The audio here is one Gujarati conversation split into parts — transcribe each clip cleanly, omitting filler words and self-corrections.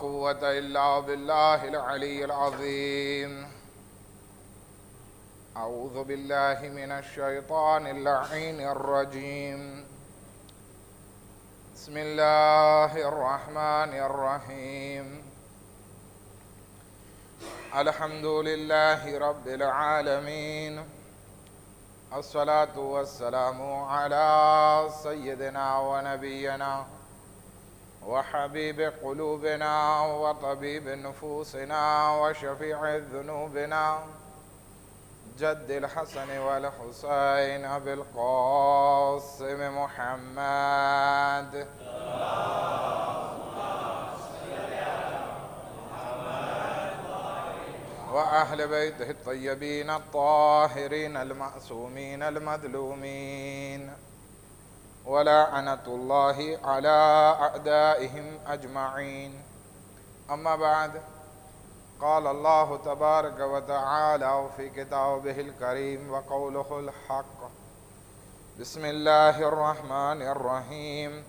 قوة إلا بالله العلي العظيم. أعوذ بالله من الشيطان اللعين الرجيم. بسم الله الرحمن الرحيم. الحمد لله رب العالمين، الصلاة والسلام على سيدنا ونبينا وحبيب قلوبنا وطبيب نفوسنا وشفيع ذنوبنا جد الحسن والحسين أبي القاسم محمد وأهل بيته الطيبين الطاهرين المعصومين المظلومين، ولعنة الله على أعدائهم أجمعين. أما بعد، قال الله تبارك وتعالى في كتابه الكريم وقوله الحق: بسم الله الرحمن الرحيم.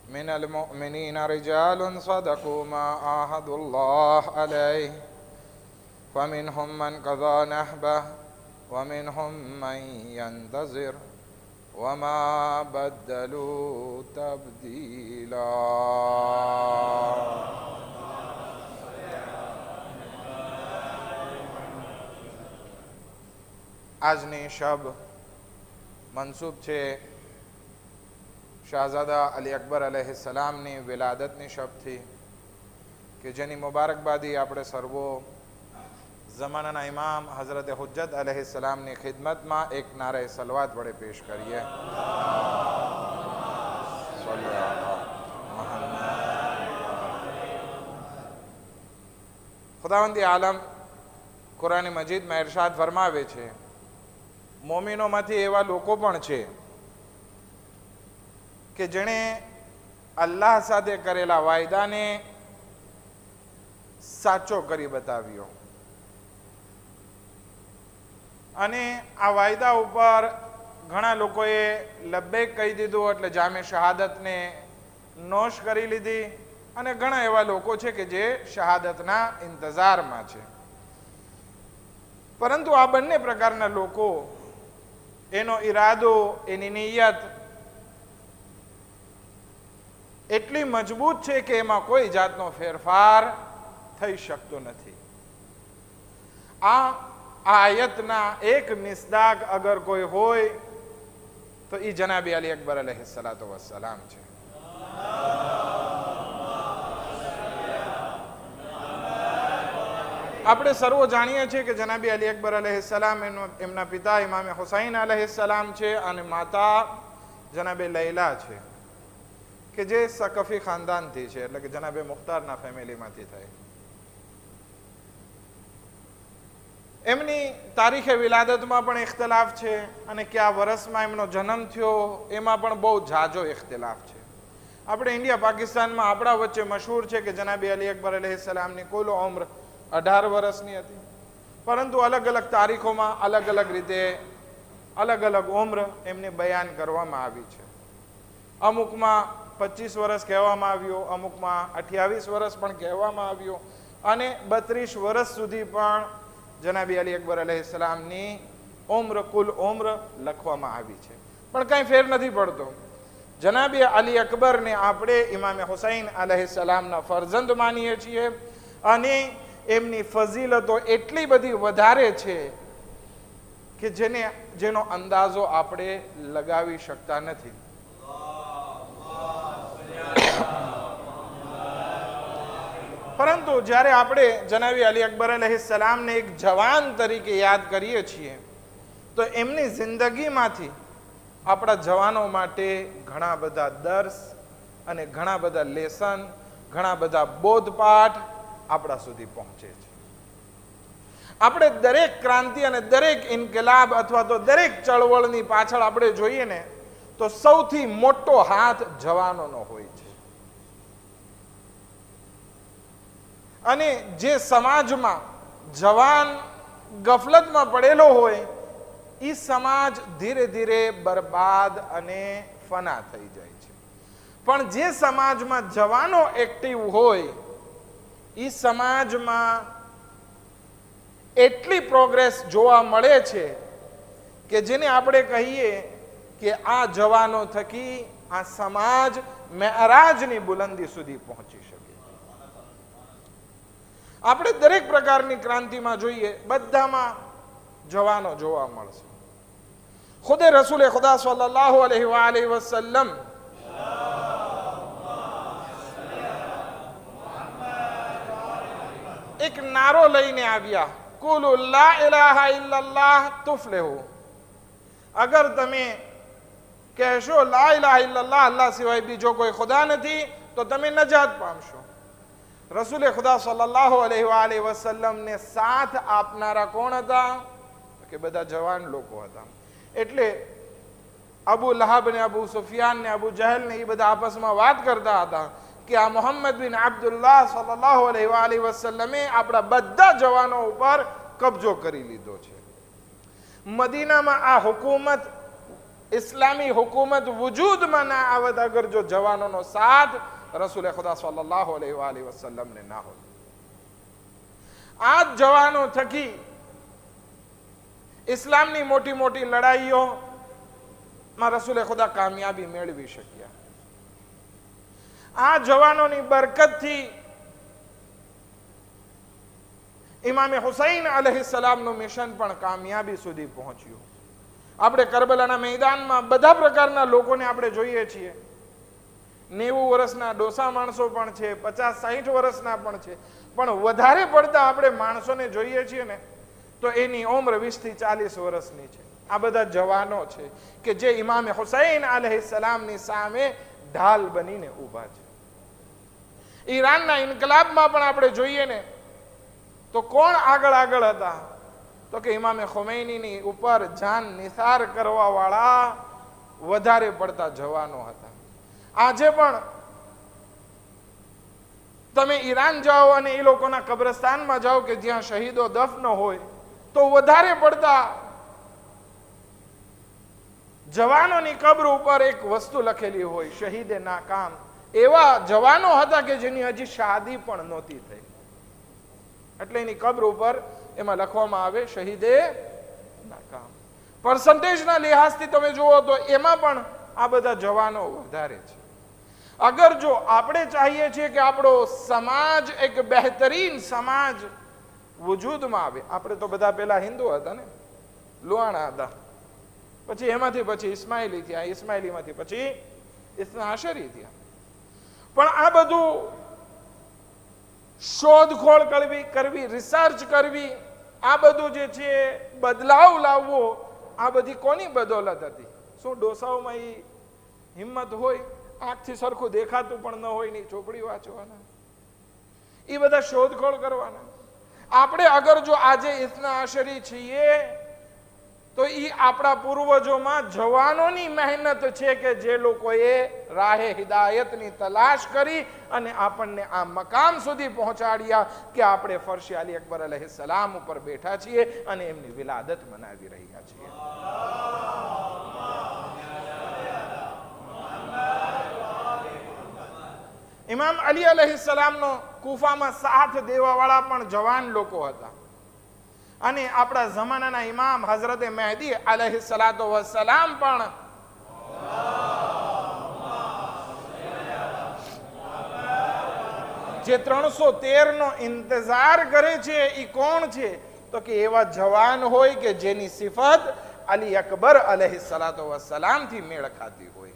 من المؤمنين رجال صدقوا ما عاهدوا الله عليه، فمنهم من قضى نحبه ومنهم من ينتظر وما بدلوا تبديلا. આજની શબ મનસૂબ છે શાહઝાદા અલી અકબર અલૈહિસ્સલામની વિલાદતની શબથી, કે જેની મુબારકબાદી આપણે સર્વો ઝમાનાના ઇમામ હઝરત હુજ્જત અલૈહિસ્સલામની ખિદમતમાં એક નારે સલવાત વડે પેશ કરીએ. ખુદાવંદી આલમ કુરાન મજીદમાં ઇરશાદ ફરમાવે છે, મોમિનોમાંથી એવા લોકો પણ છે કે જેણે અલ્લાહ સાથે કરેલા વાયદાને સાચો કરી બતાવ્યો અને આ વાયદા ઉપર ઘણા લોકોએ લબ્બેક કહી દીધું, એટલે જામે શહાદતને નોશ કરી લીધી, અને ઘણા એવા લોકો છે કે જે શહાદતના ઇંતજારમાં છે. પરંતુ આ બંને પ્રકારના લોકો, એનો ઈરાદો, એની નિયત એટલી મજબૂત છે કે એમાં કોઈ જાતનો ફેરફાર થઈ શકતો નથી. આ આયતના એક મિસ્દાક અગર કોઈ હોય તો એ જનાબી અલી અકબર અલૈહિસ્સલાતુ વસ્સલામ છે. આપણે સર્વો જાણીએ છીએ કે જનાબી અલી અકબર અલૈહિસ્સલામ એમના પિતા ઇમામ હુસૈન અલૈહિસ્સલામ છે અને માતા જનાબે લૈલા છે, કે જે સકફી ખાનદાનથી છે, એટલે કે જનાબે મુખ્તારના ફેમિલીમાંથી થાય. એમની તારીખે વિલાદતમાં પણ ઇખ્તિલાફ છે અને કયા વર્ષમાં એમનો જન્મ થયો એમાં પણ બહુ ઝાઝો ઇખ્તિલાફ છે. આપણે ઇન્ડિયા પાકિસ્તાનમાં આપણા વચ્ચે મશહૂર છે કે જનાબી અલી અકબર અલૈહિસ્સલામની કુલ ઉંમર 18 વર્ષની હતી, પરંતુ અલગ અલગ તારીખોમાં અલગ અલગ રીતે અલગ અલગ ઉંમર એમને બયાન કરવામાં આવી છે. અમુકમાં 25 વર્ષ કહેવામાં આવ્યો, અમુકમાં 28 વર્ષ પણ કહેવામાં આવ્યો, અને 32 વર્ષ સુધી પણ જનાબી અલી અકબર અલૈહિસ્સલામની ઉમ્ર કુલ ઉમ્ર લખવામાં આવી છે. પણ કંઈ ફેર નથી પડતો. જનાબી અલી અકબરને આપણે ઇમામ હુસૈન અલૈહિસ્સલામના ફરજંદ માનીએ છીએ, અને એમની ફઝીલતો એટલી બધી વધારે છે કે જેનો અંદાજો આપણે લગાવી શકતા નથી. પરંતુ જ્યારે આપણે જનાબી અલી અકબર અલૈહિસ્સલામને એક જવાન તરીકે યાદ કરીએ છીએ તો એમની જિંદગીમાંથી આપણા જવાનો માટે ઘણા બધા દર્સ અને ઘણા બધા લેસન, ઘણા બધા બોધપાઠ આપણા સુધી પહોંચે છે. આપણે દરેક ક્રાંતિ અને દરેક ઇન્કિલાબ અથવા તો દરેક ચળવળની પાછળ આપણે જોઈએ ને તો સૌથી મોટો હાથ જવાનોનો હોય છે. અને જે સમાજમાં જવાન ગફલતમાં પડેલો હોય એ સમાજ ધીરે ધીરે બરબાદ અને ફના થઈ જાય છે. પણ જે સમાજમાં જવાનો એક્ટિવ હોય એ સમાજમાં એટલી પ્રોગ્રેસ જોવા મળે છે કે જેને આપણે કહીએ કે આ જવાનો થકી આ સમાજ મેરાજની બુલંદી સુધી પહોંચી શકે. આપણે દરેક પ્રકારની ક્રાંતિમાં જોઈએ, બધામાં જવાનો જોવા મળશે. ખુદે રસૂલે ખુદા સલ્લલ્લાહુ અલૈહિ વસલ્લમ એક નારો લઈને આવ્યા, કુલુ લા ઇલાહા ઇલ્લલ્લાહ તુફલિહુ. અગર તમે કહેશો લા ઇલાહા ઇલ્લલ્લાહ, અલ્લાહ સિવાય બીજો કોઈ ખુદા નથી, તો તમે નજાત પામશો. રસૂલે ખુદા સલ્લલ્લાહુ અલૈહિ વસલ્લમ ને સાથ આપનારા કોણ હતા? કે બધા જવાન લોકો હતા. એટલે અબુ લહાબ ને અબુ સુફિયાન ને અબુ જહલ ને એ બધા આપસમાં વાત કરતા હતા કે આ મોહમ્મદ બિન અબ્દુલ્લાહ સલ્લલ્લાહુ અલૈહિ વસલ્લમે આપણા બધા જવાનો ઉપર કબજો કરી લીધો છે. મદીનામાં આ હુકુમત, ઇસ્લામી હુકુમત વજૂદમાં ના આવત અગર જો જવાનોનો સાથ રસૂલ ખુદા સલ્લલ્લાહુ અલૈહિ વસલ્લમને ના હોત. આ જવાનો થકી ઇસ્લામની મોટી મોટી લડાઈઓમાં રસૂલ ખુદા કામયાબી મેળવી શક્યા. આ જવાનોની બરકતથી ઇમામે હુસૈન અલૈહિસ્સલામનું મિશન પણ કામયાબી સુધી પહોંચ્યું. આપણે કરબલાના મેદાનમાં બધા પ્રકારના લોકોને આપણે જોઈએ છીએ. 90 વર્ષના ડોસા માણસો પણ છે, 50-60 વર્ષના પણ છે, પણ વધારે પડતા આપણે માણસોને જોઈએ છીએ ને તો એની ઉંમર 20 થી 40 વર્ષની છે. આ બધા જવાનો છે કે જે ઇમામે હુસૈન અલૈહિસ્સલામની સામે ઢાલ બનીને ઊભા છે. ઈરાનના ઇન્કલાબમાં પણ આપણે જોઈએ ને તો કોણ આગળ હતા? તો કે ઇમામે ખોમૈનીની ઉપર જાન નિસાર કરવા વાળા વધારે પડતા જવાનો હતા. આજે પણ તમે ઈરાન જાઓ અને એ લોકોના કબ્રસ્તાનમાં જાઓ કે જ્યાં શહીદો દફન હોય તો વધારે પડતા જવાનોની કબ્ર ઉપર એક વસ્તુ લખેલી હોય, શહીદે નાકામ. એવા જવાનો હતા કે જેની હજી શાદી પણ નહોતી થઈ, એટલે એની કબ્ર ઉપર એમાં લખવામાં આવે શહીદે નાકામ. પર્સન્ટેજના લિહાઝથી તમે જુઓ તો એમાં પણ આ બધા જવાનો વધારે છે. અગર જો આપણે ચાહીએ છીએ કે આપણો સમાજ એક બહેતરીન સમાજ વજૂદમાં આવે, આપણે તો બધા પેલા હિન્દુ હતા ને, લુહાણા હતા, પછી એમાંથી પછી ઇસ્માઇલી થયા, ઇસ્માઇલીમાંથી પછી ઇસ્ના આશરી થયા. પણ આ બધું શોધખોળ કરવી, રિસર્ચ કરવી, આ બધું જે છે બદલાવ લાવવો, આ બધી કોની બદોલત હતી? શું ડોસાઓમાં એ હિંમત હોય? આંખથી સરખું દેખાતું પણ ન હોય ની ચોપડી વાંચવાના, એ બધા શોધખોળ કરવાના. આપણે અગર જો આજે ઇસ્ના આશરી છીએ તો એ આપણા પૂર્વજોમાં જવાનોની મહેનત છે કે જે લોકોએ રાહે હિદાયતની તલાશ કરી અને આપણને આ મકામ સુધી પહોંચાડ્યા કે આપણે ફર્શ અલી અકબર અલૈહિસ્સલામ ઉપર બેઠા છીએ અને એમની વિલાદત મનાવી રહ્યા છીએ. ઇમામ અલી અલૈહિસ્સલામનો કુફામાં સાથ દેવાવાળા પણ જવાન લોકો હતા. અને આપણા જમાનાના ઇમામ હઝરત મહેદી અલૈહિસ્સલાતુ વસ્સલામ પણ જે 313 નો ઇંતજાર કરે છે એ કોણ છે? તો કે એવા જવાન હોય કે જેની સિફત અલી અકબર અલૈહિસ્સલાતુ વસ્સલામ થી મેળ ખાતી હોય.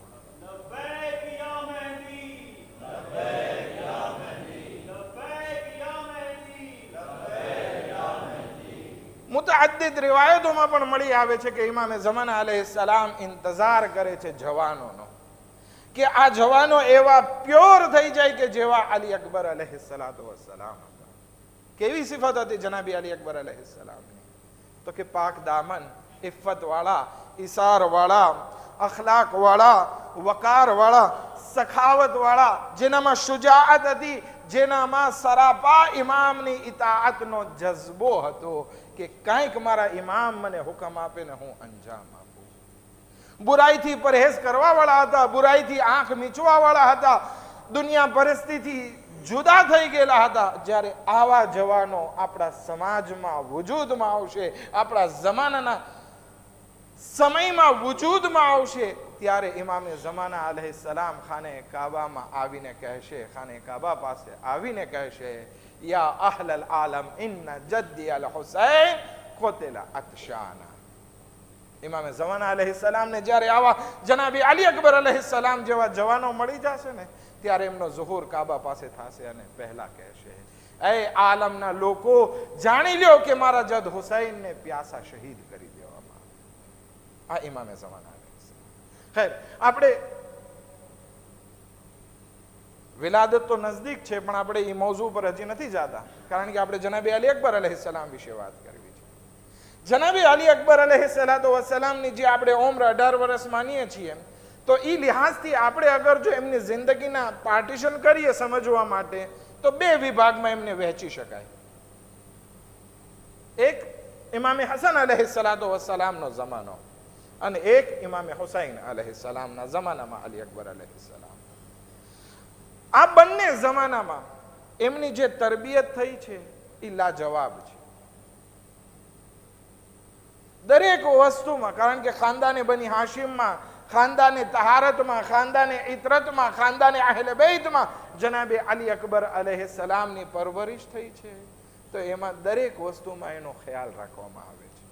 મુતઅદ્દિદ રિવાયતોમાં પણ મળી આવે છે કે ઇમામે ઝમાના અલૈહિસ્સલામ ઇંતજાર કરે છે જવાનોનો કે આ જવાનો એવા પ્યોર થઈ જાય કે જેવા અલી અકબર અલૈહિસ્સલાતુ વસ્સલામ હતા. કેવી સિફત હતી જનાબી અલી અકબર અલૈહિસ્સલામની? તો કે પાક દામન, ઇફ્ફત વાળા, ઇસાર વાળા, અખલાક વાળા, વકાર વાળા, સખાવત વાળા, જેનામાં શુજાઅત હતી, જેનામાં સરાપા ઇમામની ઇતાઅતનો જઝ્બો હતો કે કંઈક મારા ઇમામ મને હુકમ આપે ને હું અંજામ આપું. બુરાઈથી પરહેજ કરવા વાળા હતા, બુરાઈથી આંખ મીચવા વાળા હતા, દુનિયા પરિસ્થિતિ જુદા થઈ ગયેલા હતા. જ્યારે આવા જવાનો આપણા સમાજમાં વજૂદમાં આવશે, આપણા જમાનાના સમયમાં વજૂદમાં આવશે, ત્યારે ઇમામે ઝમાના અલૈહિસ્સલામ ખાને કાબામાં આવીને કહેશે, ખાને કાબા પાસે આવીને કહેશે, યા અહલલ આલમ ઇન્ના જદ્દી અલ હુસૈન કુતિલા અતશાના. ઇમામે ઝમાના અલૈહિસ્સલામને જ્યારે આવા જનાબી અલી અકબર અલૈહિસ્સલામ જેવા જવાનો મળી જશે ને, ત્યારે એમનો ઝુહુર કાબા પાસે થશે અને પહેલા કહેશે, એ આલમના લોકો જાણી લ્યો કે મારા જદ હુસૈનને પ્યાસા શહીદ કરી દેવામાં. આ ઇમામે ઝમાના અલૈહિસ્સલામ. ખેર, આપણે વિલાદત તો નજદીક છે, પણ આપણે એ મૌઝુ પર હજી નથી જતા, કારણ કે આપણે જનાબી અલી અકબર અલૈહિસ્સલામ વિશે વાત કરવી છે. જનાબી અલી અકબર અલૈહિસ્સલામની જે આપણે ઉંમર 18 વર્ષ માનીએ છીએ, તો એ લિહાઝથી આપણે અગર જો એમની જિંદગીના પાર્ટીશન કરીએ સમજવા માટે, તો બે વિભાગમાં એમને વહેંચી શકાય. એક ઇમામે હસન અલૈહિસ્સલામનો જમાનો અને એક ઇમામે હુસૈન અલૈહિસ્સલામના જમાનામાં અલી અકબર અલૈહિસ્સલામ. આ બંને જમાનામાં એમની જે તરબિયત થઈ છે એ લાજવાબ છે દરેક વસ્તુમાં. કારણ કે ખાનદાને બની હાશિમમાં, ખાનદાને તહારતમાં, ખાનદાને ઇતરતમાં, ખાનદાને અહેલે બેતમાં જનાબે અલી અકબર અલૈહિસ્સલામની પરવરિશ થઈ છે, તો એમાં દરેક વસ્તુમાં એનો ખ્યાલ રાખવામાં આવે છે.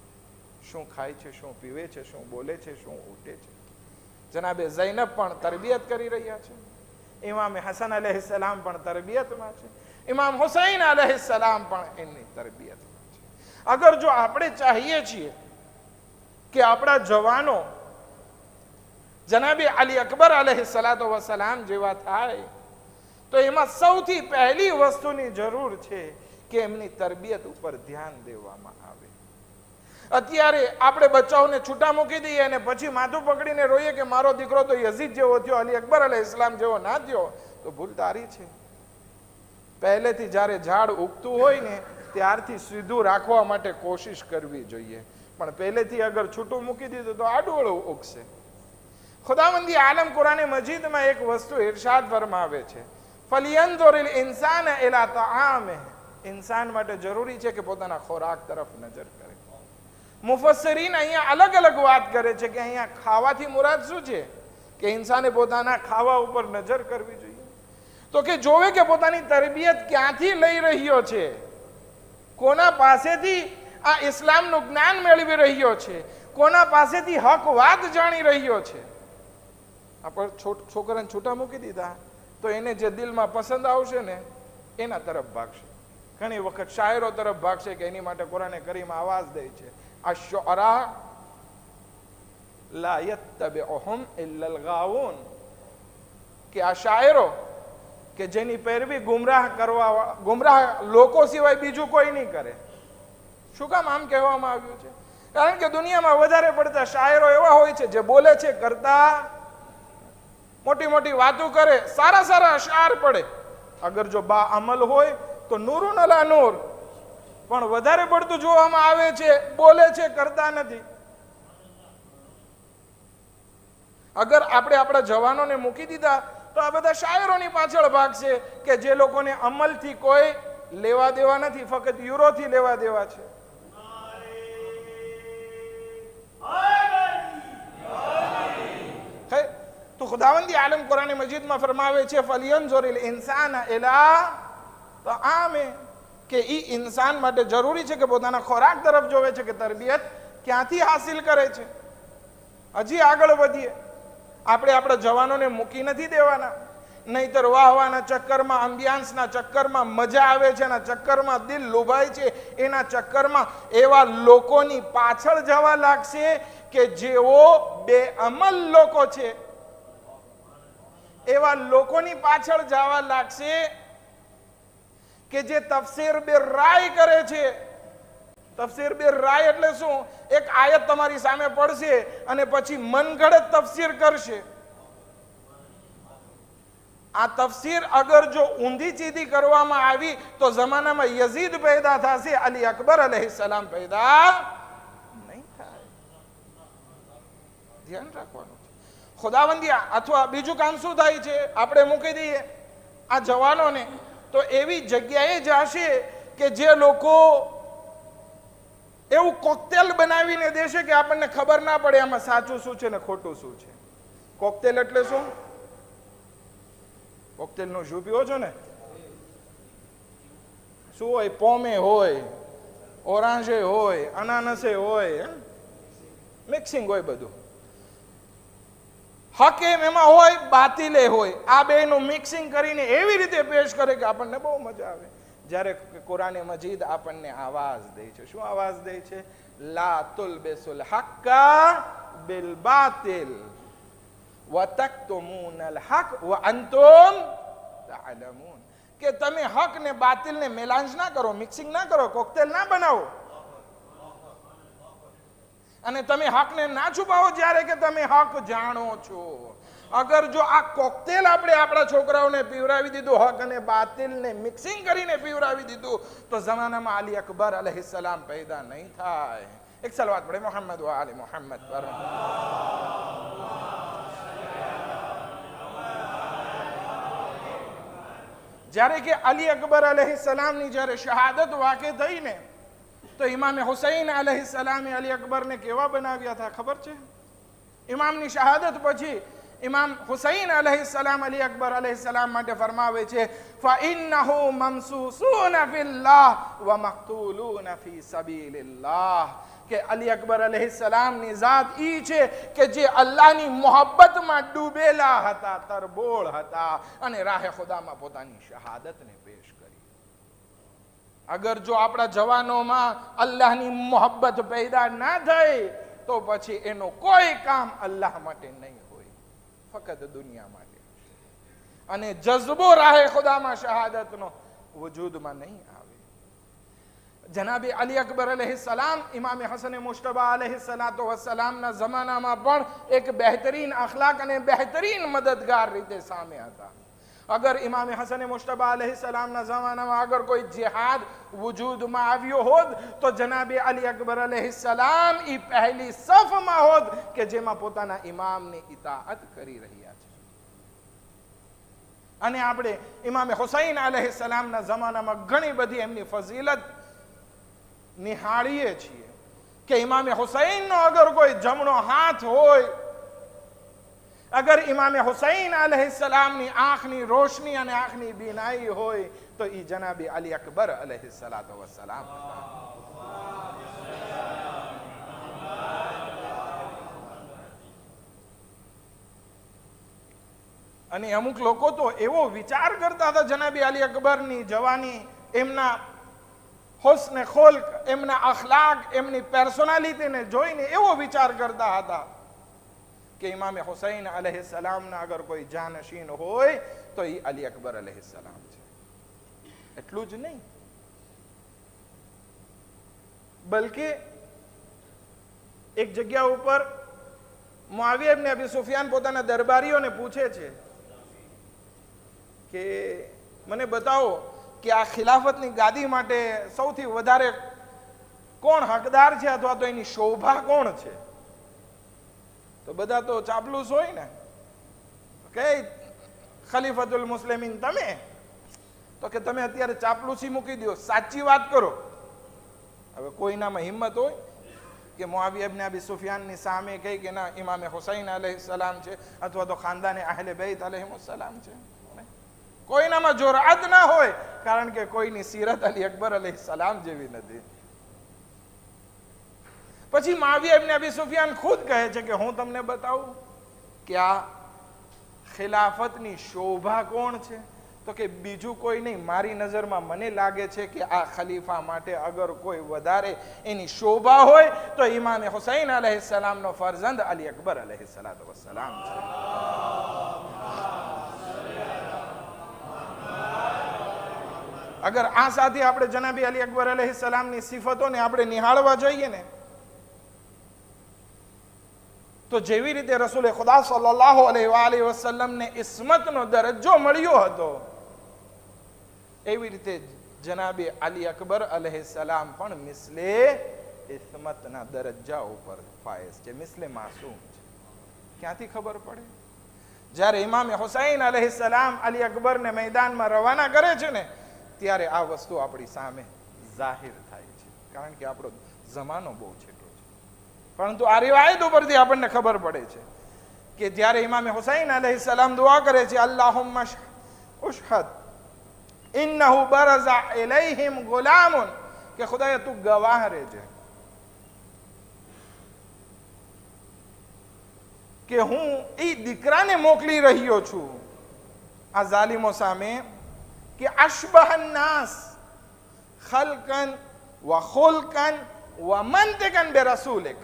શું ખાય છે, શું પીવે છે, શું બોલે છે, શું ઉઠે છે. જનાબે ઝૈનબ પણ તરબિયત કરી રહ્યા છે, ઇમામ હસન અલૈહિસ્સલામ પણ તરબિયતમાં છે, ઇમામ હુસૈન અલૈહિસ્સલામ પણ એની તરબિયતમાં છે. અગર જો આપણે ચાહીએ છીએ કે આપણા જવાનો જનાબી અલી અકબર અલૈહિસ્સલામ જેવા થાય, તો એમાં સૌથી પહેલી વસ્તુની જરૂર છે કે એમની તરબિયત ઉપર ધ્યાન દેવામાં આવે. અત્યારે આપણે બચ્ચાઓને છૂટા મૂકી દઈએ અને પછી માથું પકડીને રોઈએ કે મારો દીકરો તો યઝીદ જેવો થયો, અલી અકબર અલૈહિસ્સલામ જેવો ના થયો, તો ભૂલ તારી છે. પહેલેથી જ્યારે ઝાડ ઉગતું હોય ને ત્યારથી સીધું રાખવા માટે કોશિશ કરવી જોઈએ, પણ પહેલેથી અગર છૂટું મૂકી દીધું તો આડું ઉગશે. ખુદાવંદી આલમ કુરાને મજીદમાં એક વસ્તુ ઇરશાદ ફરમાવે છે, ફલિયંઝુરિલ ઇન્સાન ઇલા તઆમિહ. ઇન્સાન માટે જરૂરી છે કે પોતાના ખોરાક તરફ નજર કરે. મુફસ્સરીન અહીંયા અલગ અલગ વાત કરે છે કે અહીંયા ખાવાથી મુરાદ શું છે, કે ઇન્સાને પોતાના ખાવા ઉપર નજર કરવી જોઈએ. તો કે જોવે કે પોતાની તરબિયત ક્યાંથી લઈ રહ્યો છે, કોના પાસેથી આ ઇસ્લામનું જ્ઞાન મેળવી રહ્યો છે, કોના પાસેથી હક વાત જાણી રહ્યો છે. આપણે છોકરાને છૂટા મૂકી દીધા તો એને જે દિલમાં પસંદ આવશે ને એના તરફ ભાગશે. ઘણી વખત શાયરો તરફ ભાગશે કે એની માટે કુરાને કરીમ આવાજ દે છે, અશ-શુઅરા લા યત્તબિઉહુમ ઇલ્લા અલ-ગાવૂન. કે આ શાયરો કે જેની પેરવી ગુમરાહ લોકો સિવાય બીજું કોઈ નહીં કરે. શું કામ આમ કહેવામાં આવ્યું છે? કારણ કે દુનિયામાં વધારે પડતા શાયરો એવા હોય છે જે બોલે છે કરતા મોટી મોટી વાતો કરે, સારા સારા અશાર પડે, અગર જો બા અમલ હોય તો નૂરુન અલા નૂર, પણ વધારે પડતું જોવામાં આવે છે બોલે છે કરતા નથી. અગર આપણે આપણા જવાનોને મૂકી દીધા તો આ બધા શાયરોની પાછળ ભાગશે કે જે લોકોને અમલથી કોઈ લેવા દેવા નથી, ફક્ત યુરોથી લેવા દેવા છે. તો ખુદાવંદી આલમ કુરાન મજીદમાં ફરમાવે છે, ફલિયંઝુરિલ ઇન્સાન ઇલા તઆમિહ, કે ઈ ઇન્સાન માટે જરૂરી છે કે પોતાના ખોરાક તરફ જોવે છે કે તરબિયત ક્યાંથી હાસિલ કરે છે. હજી આગળ વધીએ, આપણે આપણા જવાનોને મૂકી નથી દેવાના, નહીતર વાહવાના ચક્કરમાં, અમ્બિયાન્સના ચક્કરમાં, મજા આવે છે એના ચક્કરમાં, દિલ લુભાય છે એના ચક્કરમાં એવા લોકોની પાછળ જવા લાગશે કે જેઓ બેઅમલ લોકો છે. એવા લોકોની પાછળ જવા લાગશે કે જે તફસીર બિર રાય કરે છે. તફસીર બિર રાય એટલે શું? એક આયત તમારી સામે પડશે અને પછી મનગઢ તફસીર કરશે. આ તફસીર અગર જો ઊંધી સીધી કરવામાં આવી તો જમાનામાં યઝીદ પેદા થશે, અલી અકબર અલૈહિસ્સલામ પેદા નહીં થાય. ધ્યાન રાખવાનું. ખુદાવંદી અથવા બીજું કામ શું થાય છે, આપણે મૂકી દઈએ આ જવાનોને તો એવી જગ્યાએ જશે કે જે લોકો એવું કોકટેલ બનાવીને દેશે કે આપણને ખબર ના પડે આમાં સાચું શું છે ને ખોટું શું છે. કોકટેલ એટલે શું? કોકટેલ નો શું પીવો છો ને? શું હોય? પોમે હોય, ઓરાંજે હોય, અનાનસે હોય, મિક્સિંગ હોય બધું. હક એમાં હોય, બાતિલે હોય. આ બેનું મિક્સિંગ કરીને એવી રીતે પેશ કરે કે આપણને બહુ મજા આવે. જ્યારે કુરાને મજીદ આપણને આવાજ દે છે. શું આવાજ દે છે? લા તુલબિસુલ હક્કા બિલ બાતિલ વ તક્તુમૂનલ હક વ અંતુમ તઅલમૂન. કે તમે હક ને બાતિલ ને મેલાંજ ના કરો, મિક્સિંગ ના કરો, કોકટેલ ના બનાવો. અને તમે હકને ના છુપાવો જ્યારે કે તમે હક જાણો છો. અગર જો આ કોકટેલ આપણે આપણા છોકરાઓને પીવરાવી દીધું, હક અને બાતિલને મિક્સિંગ કરીને પીવરાવી દીધું, તો જમાનામાં અલી અકબર અલૈહિસ્સલામ પેદા નહીં થાય. એક સલવાત પડે મોહમ્મદ વ આલે મોહમ્મદ પર. જ્યારે કે અલી અકબર અલૈહિસ્સલામની જ્યારે શહાદત વાકે થઈ ને, તો ઇમામ હુસૈન અલૈહિસ્સલામે અલી અકબરને કેવા બનાવ્યા હતા ખબર છે? ઇમામની શહાદત પછી ઇમામ હુસૈન અલૈહિસ્સલામ અલી અકબર અલૈહિસ્સલામ માટે ફરમાવે છે, ફઇન્નહુ મમસૂસૂન ફિલ્લાહ વ મક્તૂલૂન ફી સબીલિલ્લાહ. કે અલી અકબર અલૈહિસ્સલામની ઝાત ઈ છે કે જે અલ્લાહની મોહબ્બતમાં ડૂબેલા હતા, તરબોળ હતા, અને રાહે ખુદામાં પોતાની શહાદતને પેશ કરી. અગર જો આપણા જવાનોમાં અલ્લાહની મોહબ્બત પેદા ના થઈ તો પછી એનો કોઈ કામ અલ્લાહ માટે નહીં હોય, ફક્ત દુનિયા માટે. અને જઝ્બો રાહે ખુદામાં શહાદતનો વજૂદમાં નહીં આવે. જનાબે અલી અકબર અલૈહિસ્સલામ ઇમામ હસન મુશ્તબા અલૈહિસ્સલાતુ વસ્સલામના જમાનામાં પણ એક બહેતરીન અખલાક અને બહેતરીન મદદગાર રીતે સામે હતા. અગર ઇમામ હસન મુશ્તબા અલૈહિસ્સલામના જમાનામાં અગર કોઈ જિહાદ વજૂદમાં આવ્યો હોત તો જનાબે અલી અકબર અલૈહિસ્સલામ ઈ પહેલી સફમાં હોત કે જેમાં પોતાના ઇમામની ઇતાઅત કરી રહ્યા છે. અને આપણે ઇમામ હુસૈન અલૈહિસ્સલામના જમાનામાં ઘણી બધી એમની ફઝીલત નિહાળીએ છીએ કે ઇમામ હુસૈનનો અગર કોઈ જમણો હાથ હોય, અગર ઇમામ હુસૈન અલૈહિસ્સલામની આંખની રોશની અને આંખની બીનાઈ હોય તો ઈ જનાબે અલી અકબર અલૈહિસ્સલાતુ વસ્સલામ હતા. અને અમુક લોકો તો એવો વિચાર કરતા હતા જનાબે અલી અકબરની જવાની, એમના હુસ્ન ખુલ્ક, એમના અખલાક, એમની પર્સનાલિટીને જોઈને એવો વિચાર કરતા હતા કે ઇમામ હુસૈન અલૈહિસ્સલામના અગર કોઈ જાનશીન હોય તો એ અલી અકબર અલૈહિસ્સલામ છે. એટલું જ નહીં, બલકે એક જગ્યા ઉપર મુઆવિયા ઇબ્ન અબી સુફિયાન પોતાના દરબારીઓને પૂછે છે કે મને બતાવો કે આ ખિલાફતની ગાદી માટે સૌથી વધારે કોણ હકદાર છે અથવા તો એની શોભા કોણ છે? તો બધા તો ચાપલુસ હોય ને, કે ખલીફતુલ મુસ્લિમીન તમે, તો કે તમે અત્યારે ચાપલુસી મૂકી દો, સાચી વાત કરો. હવે કોઈનામાં હિંમત હોય કે મુઆવિયા ઇબ્ન અબી સુફિયાનની સામે કહે કે ના ઇમામ હુસૈન અલૈહિસ્સલામ છે અથવા તો ખાનદાને અહલે બેત અલૈહિસ્સલામ છે? કોઈનામાં જોરાત ના હોય, કારણ કે કોઈની સીરત અલી અકબર અલૈહિસ્સલામ જેવી નથી. પછી મુઆવિયા ઇબ્ન અબી સુફિયાન ખુદ કહે છે કે હું તમને બતાવું કે આ ખિલાફતની શોભા કોણ છે? તો કે બીજું કોઈ નહીં, મારી નજરમાં મને લાગે છે કે આ ખલીફા માટે અગર કોઈ વધારે એની શોભા હોય તો ઇમામ હુસૈન અલૈહિસ્સલામનો ફરજંદ અલી અકબર અલૈહિસ્સલાતુ વસ્સલામ છે. અગર આ સાથે આપણે જનાબી અલી અકબર અલૈહિસ્સલામની સિફતોને આપણે નિહાળવા જઈએ ને, તો જેવી રીતે રસૂલ ખુદા સલ્લલ્લાહુ અલૈહિ વસલ્લમને ઇસ્મતનો દરજ્જો મળ્યો હતો, એવી રીતે જનાબે અલી અકબર અલૈહિસ્સલામ પણ મિસ્લે ઇસ્મતના દરજ્જા ઉપર ફાયઝ છે, મિસ્લે માસૂમ છે. ક્યાંથી ખબર પડે? જ્યારે ઇમામ હુસૈન અલૈહિસ્સલામ અલી અકબરને મેદાનમાં રવાના કરે છે ને, ત્યારે આ વસ્તુ આપણી સામે જાહેર થાય છે, કારણ કે આપણો જમાનો બહુ છેટો છે. પરંતુ આ રિવાયત ઉપરથી આપણને ખબર પડે છે કે જ્યારે ઇમામ હુસૈન અલૈહિસ્સલામ દુઆ કરે છે, અલ્લાહુમ્મા ઉશહદ ઇન્નહુ બરઝા ઇલૈહિમ ગુલામુન, કે ખુદાએ તું ગવાહ રહેજે કે હું એ દીકરાને મોકલી રહ્યો છું આ ઝાલિમો સામે, કે અશબહન નાસ ખલકન વ ખુલકન વ મંતિકન બિરસૂલિક,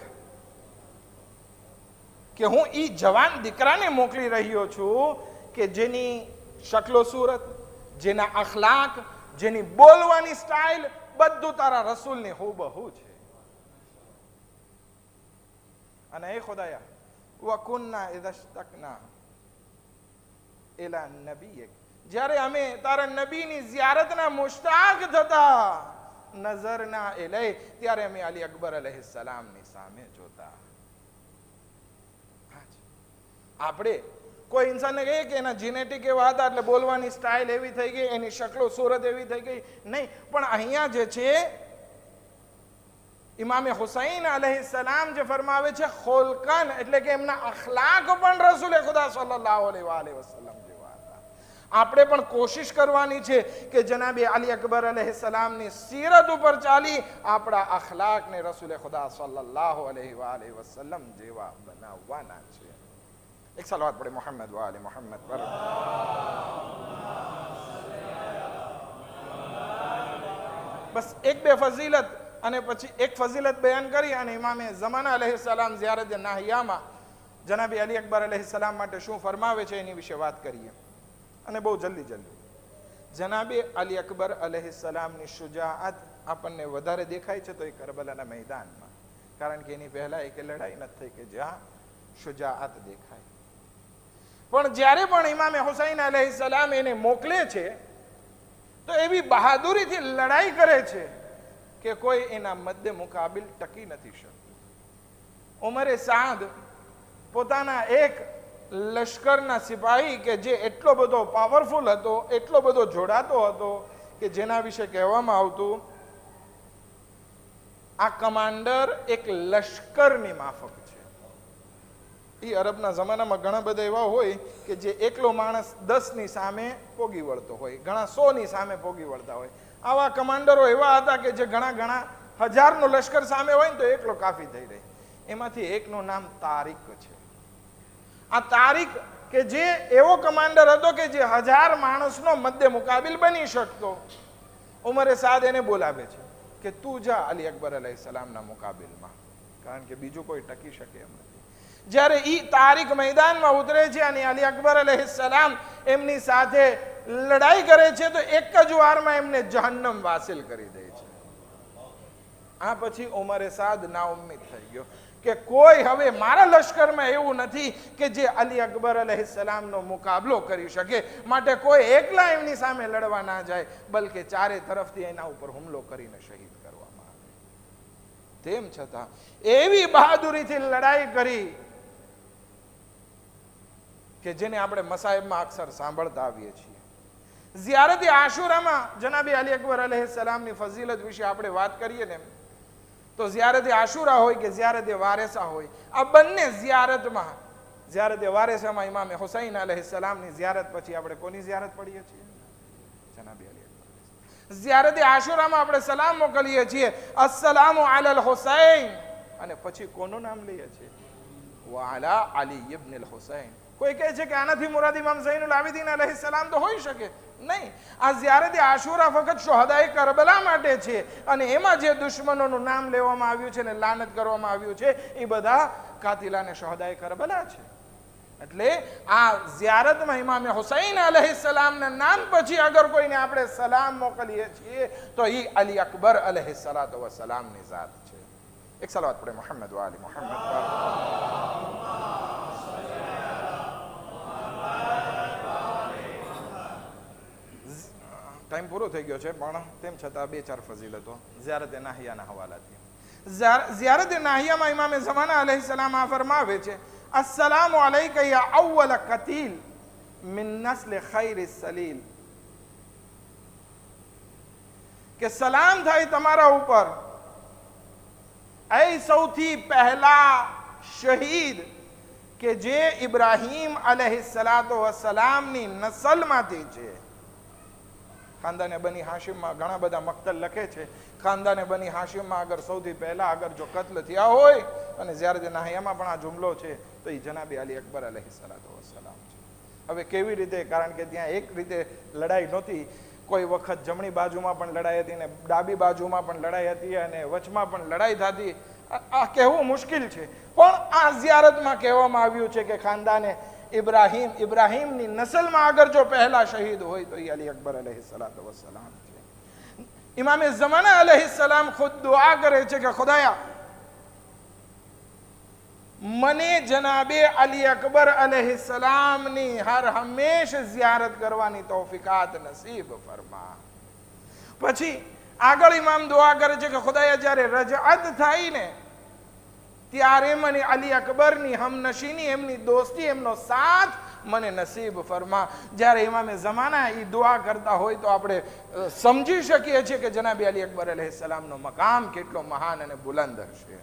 કે હું ઈ જવાન દીકરાને મોકલી રહ્યો છું કે જેની શક્લો સુરત, જેના અખલાક, જેની બોલવાની સ્ટાઇલ બધું તારા રસૂલની હુબહુ છે. અને એ ખુદાયા વકુન્ના ઇદસ્તકના ઇલા નબીયક, જ્યારે અમે તારા નબીની ઝિયારતના મુશ્તાક થતા, નઝરના ઇલૈ, ત્યારે અમે અલી અકબર અલૈહિસ્સલામની સામે જોતા. આપણે કોઈ ઇન્સાનને કહીએ કે એના જીનેટિક એવા હતા એટલે બોલવાની સ્ટાઇલ એવી થઈ ગઈ, એની શક્લો સુરત એવી થઈ ગઈ, નહીં. પણ અહીંયા જે છે ઇમામે હુસૈન અલૈહિસ્સલામ જે ફરમાવે છે ખોલકન, એટલે કે એમના અખલાક પણ રસૂલે ખુદા સલ્લલ્લાહુ અલૈહિ વસલ્લમ જેવા હતા. આપણે પણ કોશિશ કરવાની છે કે જનાબે અલી અકબર અલૈહિસ્સલામની સીરત ઉપર ચાલી આપણા અખલાકને રસૂલે ખુદા સલ્લલ્લાહુ અલૈહિ વસલ્લમ જેવા બનાવવાના છે. એક સલાવત પડે મોહમ્મદ વ આલે મોહમ્મદ પર. બસ એક બે ફઝીલત અને પછી એક ફઝીલત બયાન કરી અને ઇમામે ઝમાના અલૈહિસ્સલામ ઝિયારત નાહિયામાં જનાબી અલી અકબર અલૈહિસ્સલામ માટે શું ફરમાવે છે એની વિશે વાત કરીએ. અને બહુ જલ્દી જનાબી અલી અકબર અલૈહિસ્સલામની શુજાઅત આપણને વધારે દેખાય છે તો એ કરબલાના મેદાનમાં, કારણ કે એની પહેલા એક લડાઈ નથી થઈ કે જ્યાં શુજાઅત દેખાય. પણ જ્યારે પણ ઇમામે હુસૈન અલૈહિસ્સલામ એને મોકલે છે તો એવી બહાદુરીથી લડાઈ કરે છે કે કોઈ એના મદ્દે મુકાબિલ ટકી નથી શકતું. ઉમરે સાદ પોતાના એક લશ્કરના સિપાહી કે જે એટલો બધો પાવરફુલ હતો, એટલો બધો જોડાતો હતો કે જેના વિશે કહેવામાં આવતું આ કમાન્ડર એક લશ્કરની માફક છે. એ અરબના જમાનામાં ઘણા બધા એવા હોય કે જે એકલો માણસ 10ની સામે પોગી વળતો હોય, ઘણા 100ની સામે પોગી વળતા હોય. આવા કમાન્ડરો એવા હતા કે જે ઘણા હજારનો લશ્કર સામે હોય ને તો એકલો કાફી થઈ રહે. એમાંથી એકનું નામ તારિક છે. આ તારિક કે જે એવો કમાન્ડર હતો કે જે 1000 માણસનો મધ્ય મુકાબિલ બની શકતો. ઉમરે સાદ એને બોલાવે છે કે તું જા અલી અકબર અલૈહિસ્સલામના મુકાબિલમાં, કારણ કે બીજું કોઈ ટકી શકે એમ નથી. જ્યારે ઈ તારીખ મેદાનમાં ઉતરે છે અને અલી અકબર અલૈહિસ્સલામ એમની સાથે લડાઈ કરે છે તો એક જ વારમાં એમને જહન્નમ વાસિલ કરી દે છે. આ પછી ઉમરે સાદ નાઉમ્મીદ થઈ ગયો કે કોઈ હવે મારા લશ્કરમાં એવું નથી કે જે અલી અકબર અલૈહિસ્સલામનો મુકાબલો કરી શકે, માટે કોઈ એકલા એમની સામે લડવા ના જાય, બલકે ચારે તરફથી એના ઉપર હુમલો કરીને શહીદ કરવામાં આવે. તેમ છતાં એવી બહાદુરીથી લડાઈ કરી કે જેને આપણે મસાઈબમાં અક્સર સાંભળતા આવીએ છીએ. ઝિયારત આશુરામાં જનાબી અલી અકબર અલૈહિસ્સલામની ફઝીલત વિશે આપણે વાત કરીએ ને તો ઝિયારત આશુરા હોય કે ઝિયારત વારેસા હોય, આ બંને ઝિયારતમાં, ઝિયારત વારેસામાં ઇમામે હુસૈન અલૈહિસ્સલામની ઝિયારત પછી આપણે કોની ઝિયારત પડીએ છીએ? જનાબી અલી અકબર. ઝિયારત આશુરામાં આપણે સલામ મોકલીએ છીએ, અસ્સલામુ અલલ હુસૈન, અને પછી કોનું નામ લઈએ છીએ? વા અલા અલી ઇબ્ન અલ હુસૈન. કોઈ કહે છે કે આનાથી મુરાદ ઇમામ ઝૈનુલ આબિદીન અલૈહિસ્સલામ તો હોઈ શકે નહીં. આ ઝિયારત આશુરા ફક્ત શુહદાએ કરબલા માટે છે અને એમાં જે દુશ્મનોનું નામ લેવામાં આવ્યું છે ને લાનત કરવામાં આવ્યું છે એ બધા કાતિલાને શુહદાએ કરબલા છે. એટલે આ ઝિયારતમાં ઇમામે હુસૈન અલૈહિસ્સલામના નામ પછી અગર કોઈને આપણે સલામ મોકલીએ છીએ તો એ અલી અકબર અલૈહિસ્સલાતુ વસ્સલામની ઝાત છે. એક સલાવત પડે મોહમ્મદ વ આલી મોહમ્મદ પર. ટાઈમ પૂરો થઈ ગયો છે પણ તેમ છતાં 2-4 ફઝીલતો ઝિયારત નાહિયાના હવાલાથી. ઝિયારત નાહિયામાં ઇમામે ઝમાના અલૈહિસ્સલામ આ ફરમાવે છે, અસ્સલામુ અલૈકા યા અવ્વલ કતીલ મિન નસ્લ ખૈર સલીલ કે સલામ થાય તમારા ઉપર, એ સૌથી પહેલા શહીદ કે જે ઇબ્રાહીમ અલૈહિસ્સલાતુ વસ્સલામની નસલમાંથી છે. ખાનદાને બની હાશિમમાં ઘણા બધા મક્તલ લખે છે. ખાનદાને બની હાશિમમાં અગર સૌથી પહેલા અગર જો કત્લ થયા હોય અને ઝિયારત નાહિયામાં પણ આ જુમલો છે તો એ જનાબે અલી અકબર અલૈહિસ્સલાતુ વસ્સલામ છે. હવે કેવી રીતે? કારણ કે ત્યાં એક રીતે લડાઈ નહોતી. કોઈ વખત જમણી બાજુમાં પણ લડાઈ હતી ને ડાબી બાજુમાં પણ લડાઈ હતી અને વચમાં પણ લડાઈ થતી. આ કહેવું મુશ્કેલ છે, પણ આ ઝિયારતમાં કહેવામાં આવ્યું છે કે ખાનદાને ઇબ્રાહીમની નસલમાં અગર જો પહેલા શહીદ હોય તો એ અલી અકબર અલૈહિસ્સલાતુ વસ્સલામ છે. ઇમામે ઝમાના અલૈહિસ્સલામ ખુદ દુઆ કરે છે કે ખુદાયા, મને જનાબે અલી અકબર અલૈહિસ્સલામની હર હંમેશ ઝિયારત કરવાની તૌફીકાત નસીબ ફરમા. પછી આગળ ઇમામ દુઆ કરે છે કે ખુદાયા, જ્યારે રજઅત થાય ને ત્યારે મને અલી અકબરની હમનશીની, એમની દોસ્તી, એમનો સાથ મને નસીબ ફરમા. જ્યારે ઇમામે ઝમાના એ દુઆ કરતા હોય તો આપણે સમજી શકીએ છીએ કે જનાબે અલી અકબર અલૈહિસ્સલામનો મકામ કેટલો મહાન અને બુલંદ હશે.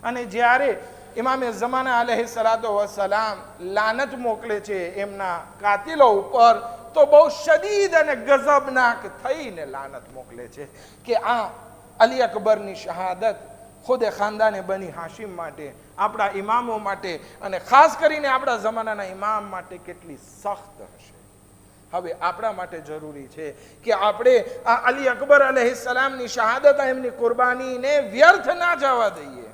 અને જ્યારે ઇમામે ઝમાના અલૈહિસ્સલાતુ વસ્સલામ લાનત મોકલે છે એમના કાતિલો ઉપર, તો બહુ શદીદ અને ગઝબનાક થઈને લાનત મોકલે છે કે આ અલી અકબરની શહાદત ખુદે ખાનદાને બની હાશિમ માટે, આપણા ઇમામો માટે અને ખાસ કરીને આપણા જમાનાના ઇમામ માટે કેટલી સખ્ત હશે. હવે આપણા માટે જરૂરી છે કે આપણે આ અલી અકબર અલૈહિસ્સલામની શહાદત, એમની કુરબાનીને વ્યર્થ ના જવા દઈએ,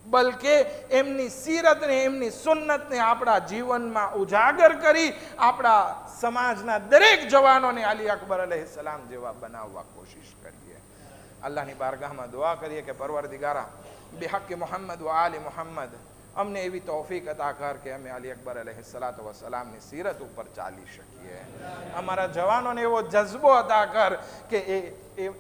બલકે એમની સીરતને, એમની સુન્નતને આપણા જીવનમાં ઉજાગર કરી આપણા સમાજના દરેક જવાનોને અલી અકબર અલૈહિસ્સલામ જેવા બનાવવા કોશિશ કરીએ. અલ્લાહની બારગાહમાં દુઆ કરીએ કે પરવરદિગારા, બિહક્કે મુહમ્મદ વ આલી મુહમ્મદ, અમને એવી તૌફીક અતા કર કે અમે અલી અકબર અલૈહિસ્સલાતુ વસ્સલામની સીરત ઉપર ચાલી શકીએ. અમારા જવાનોને એવો જઝ્બો અતા કર કે એ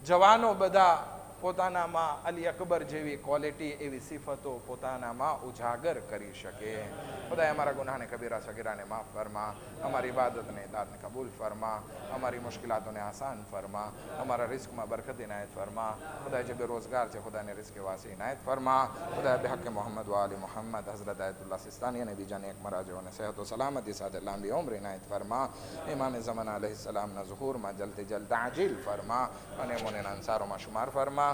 જવાનો બધા પોતાનામાં અલી અકબર જેવી ક્વોલિટી, એવી સિફતો પોતાનામાં ઉજાગર કરી શકે. ખુદાએ અમારા ગુનાહને કબીરા સગીરાને માફ ફરમા, અમારી ઇબાદતને ઇતાતને કબૂલ ફરમા, અમારી મુશ્किलातों आसान फरमा, हमारा रिस्क में बरकत इनायत फरमा. खुदा जो बेरोज़गार है खुदा ने रिस्क वासी इनायत फरमा. खुदा बेहक मोहम्मद व आली मोहम्मद हज़रत आयतुल्लाह सिस्तानी ने भी जाने एक मराजो ने सेहत व सलामती साथ लंबी उम्र इनायत फरमा. इमाम ज़माना अलैहिस्सलाम ना ज़ुहूर में जल्द ताजील फरमा, अने मोने अंसारों में शुमार फरमा.